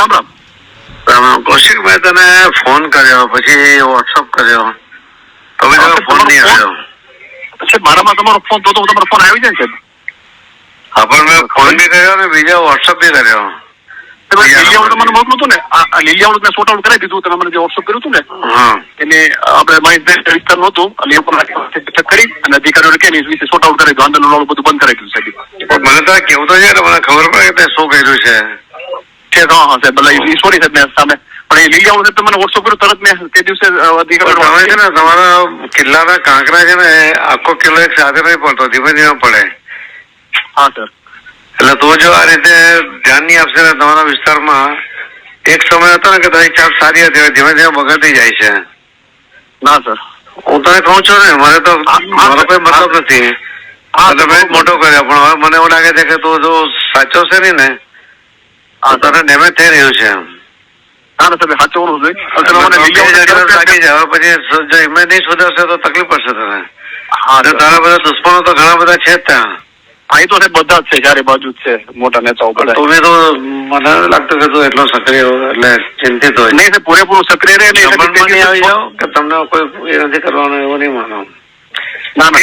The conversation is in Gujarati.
રામ રામ. કૌશિકભાઈ તને ફોન કર્યો, પછી વોટ્સઅપ કર્યો, તમે ફોન નહીં આવ્યો. સાહેબ મારામાં તમારો ફોન તો તમારો ફોન આવી જાય સાહેબ. હા, પણ મેં ફોન બી કર્યો ને બીજા વોટ્સઅપ બી કર્યો. લીલિયાવાળું મને મોકલું હતું ને, આ લીલિયાવાળું મેં સોર્ટ આઉટ કરાવી દીધું. તમે મને જે વોટ્સઅપ કર્યું હતું ને એને આપણે માહિતી વિસ્તાર નહોતું એટલે એ પણ કરી અને અધિકારીઓને કે વિશે સોર્ટ આઉટ કરી દો. આંદોલન વાળું બધું બંધ કરાવી દીધું સાહેબ. મને તો કેવું તો છે, મને ખબર પડે કે શું કર્યું છે. હા સાહેબ, એટલે સોરી સાહેબ મેં સામે પણ એ લીલિયાવાળું સાહેબ મને વોટ્સઅપ કર્યું તરત મેં તે દિવસે અધિકારીઓ છે ને તમારા કિલ્લાના કાંકરા છે ને આખો કિલ્લો એક સાથે નહીં પડતો, ધીમે ધીમે પડે. હા સર. એટલે તું જો આ રીતે ધ્યાન નહીં આપશે ને તમારા વિસ્તારમાં, એક સમય હતો ને કે તારી ચાપ સારી હતી, ધીમે ધીમે બગડતી જાય છે. ના સર, હું તને કહું છું ને, મને તો મારો કોઈ મતલબ નથી. મેં મોટો કર્યો પણ હવે મને એવું લાગે છે કે તું જો સાચો છે નહીં ને તને ડેમેજ થઈ રહ્યું છે. હા સાહેબ સાચવવાનું જોઈએ. લાગી જાય પછી જો એમને નહીં સુધરશે તો તકલીફ પડશે તને. તારા બધા દુશ્મનો તો ઘણા બધા છે જ ત્યાં. અહીં તો સાહેબ બધા જ છે, ચારે બાજુ જ છે મોટા નેતાઓ બધા. તું બી તો મને લાગતું કે તું એટલો સક્રિય એટલે ચિંતિત હોય. નહીં સાહેબ, પૂરેપૂરું સક્રિય રહે નહીં આવી જાઓ કે તમને કોઈ એ નથી કરવાનું એવું નહીં માનો. ના ના.